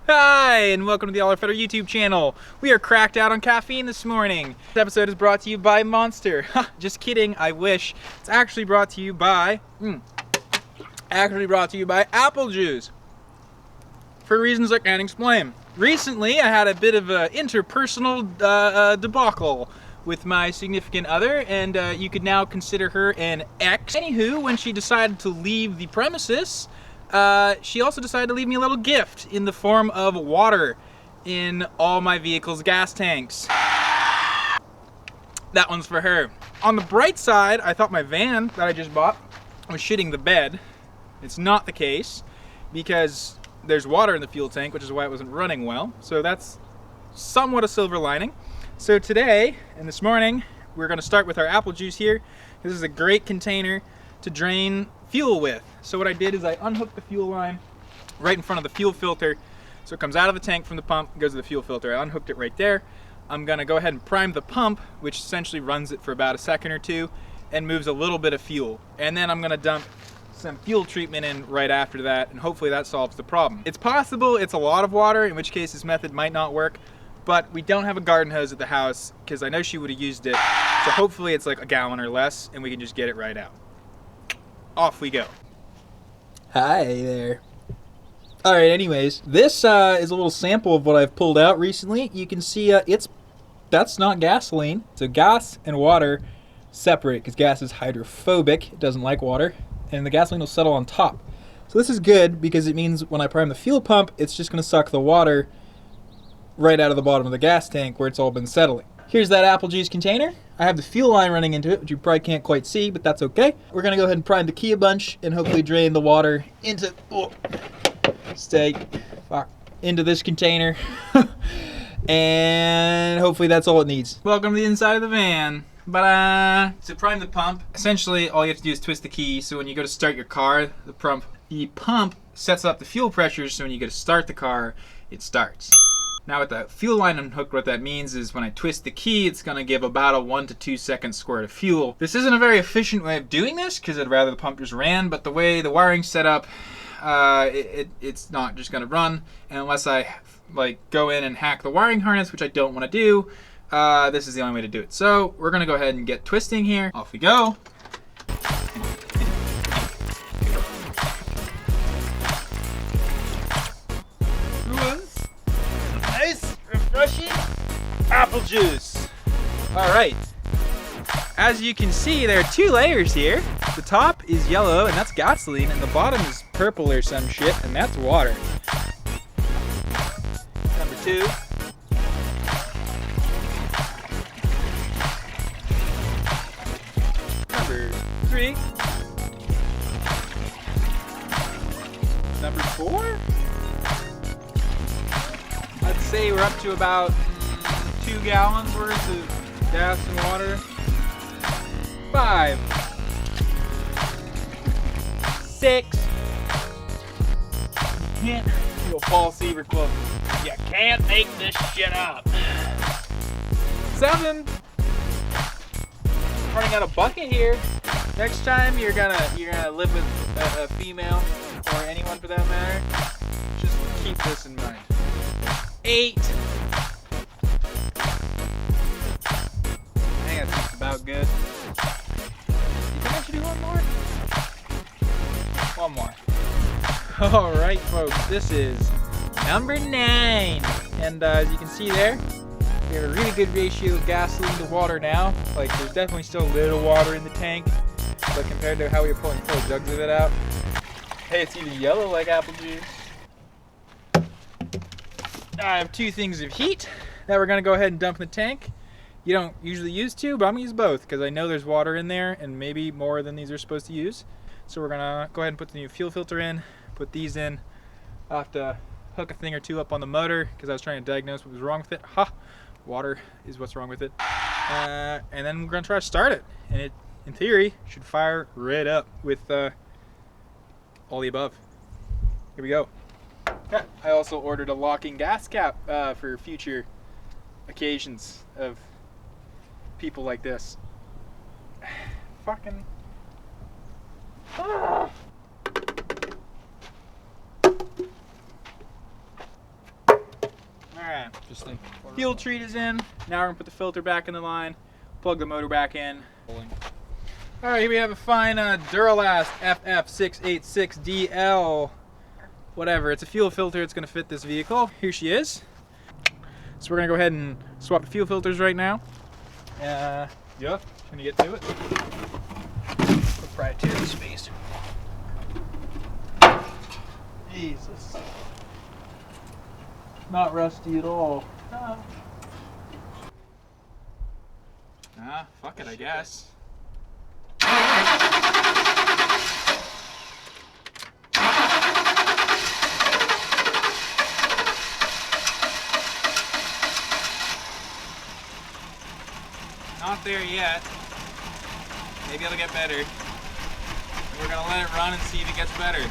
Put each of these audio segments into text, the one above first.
Hi, and welcome to the Olly Archives YouTube channel. We are cracked out on caffeine this morning. This episode is brought to you by Monster. Just kidding, I wish. It's actually brought to you by, apple juice. For reasons I can't explain. Recently, I had a bit of an interpersonal debacle with my significant other, and you could now consider her an ex. Anywho, when she decided to leave the premises, she also decided to leave me a little gift in the form of water in all my vehicle's gas tanks. That one's for her. On the bright side, I thought my van that I just bought was shitting the bed. It's not the case, because there's water in the fuel tank, which is why it wasn't running well. So that's somewhat a silver lining. So today, and this morning, we're gonna start with our apple juice here. This is a great container to drain fuel with. So what I did is I unhooked the fuel line right in front of the fuel filter. So it comes out of the tank from the pump, goes to the fuel filter. I unhooked it right there. I'm gonna go ahead and prime the pump, which essentially runs it for about a second or two and moves a little bit of fuel. And then I'm gonna dump some fuel treatment in right after that, and hopefully that solves the problem. It's possible it's a lot of water, in which case this method might not work, but we don't have a garden hose at the house because I know she would have used it. So hopefully it's like a gallon or less and we can just get it right out. Off we go. Hi there. Alright, anyways, this is a little sample of what I've pulled out recently. You can see that's not gasoline. So gas and water separate because gas is hydrophobic. It doesn't like water. And the gasoline will settle on top. So this is good because it means when I prime the fuel pump, it's just going to suck the water right out of the bottom of the gas tank where it's all been settling. Here's that apple juice container. I have the fuel line running into it, which you probably can't quite see, but that's okay. We're gonna go ahead and prime the key a bunch and hopefully drain the water into, into this container. And hopefully that's all it needs. Welcome to the inside of the van. To prime the pump, essentially all you have to do is twist the key. So when you go to start your car, the pump sets up the fuel pressure, so when you go to start the car, it starts. Now with the fuel line unhooked, what that means is when I twist the key, it's gonna give about a 1 to 2 second squirt of fuel. This isn't a very efficient way of doing this, because I'd rather the pump just ran, but the way the wiring's set up, it's not just gonna run. And unless I go in and hack the wiring harness, which I don't wanna do, this is the only way to do it. So we're gonna go ahead and get twisting here. Off we go. Refreshing apple juice. All right. As you can see, there are 2 layers here. The top is yellow, and that's gasoline, and the bottom is purple or some shit, and that's water. Number 2. Number 3. Number 4. Let's say we're up to about 2 gallons worth of gas and water. 5. 6. Can't do a Paul Seaver quote. You can't make this shit up. 7. Running out of bucket here. Next time you're gonna live with a female, or anyone for that matter, just keep this in mind. 8. I think that's just about good. You think I should do one more? One more. Alright folks, this is number 9. And as you can see there, we have a really good ratio of gasoline to water now. Like, there's definitely still a little water in the tank, but compared to how we were pulling full jugs of it out, hey, it's even yellow like apple juice. I have 2 things of heat that we're gonna go ahead and dump in the tank. You don't usually use 2, but I'm gonna use both because I know there's water in there and maybe more than these are supposed to use. So we're gonna go ahead and put the new fuel filter in, put these in. I'll have to hook a thing or 2 up on the motor because I was trying to diagnose what was wrong with it. Water is what's wrong with it. And then we're gonna try to start it. And it, in theory, should fire right up with all the above. Here we go. I also ordered a locking gas cap for future occasions of people like this. Fucking. Okay. Interesting. Fuel treat is in. Now we're gonna put the filter back in the line, plug the motor back in. All right, here we have a fine Duralast FF686DL. Whatever, it's a fuel filter, it's gonna fit this vehicle. Here she is. So we're gonna go ahead and swap the fuel filters right now. Yeah, can you get to it? Proprietary space. Jesus. Not rusty at all. Fuck it, I guess. Not there yet. Maybe it'll get better. We're gonna let it run and see if it gets better.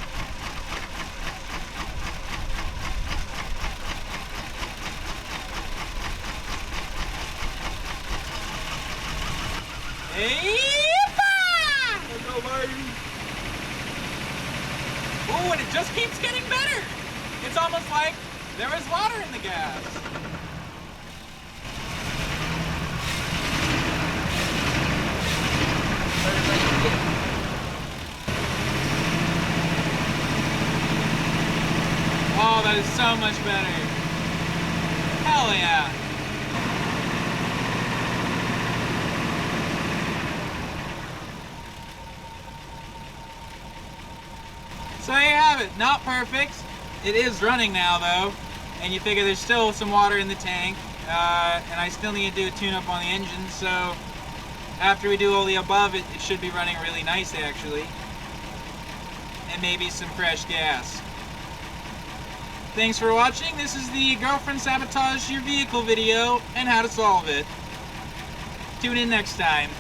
Let's go, baby. Oh, and it just keeps getting better. It's almost like there is water in the gas. Oh, that is so much better. Hell yeah. So there you have it. Not perfect. It is running now though. And you figure there's still some water in the tank. And I still need to do a tune-up on the engine. So after we do all the above, it should be running really nice actually. And maybe some fresh gas. Thanks for watching. This is the Girlfriend Sabotaged Your Vehicle video and how to solve it. Tune in next time.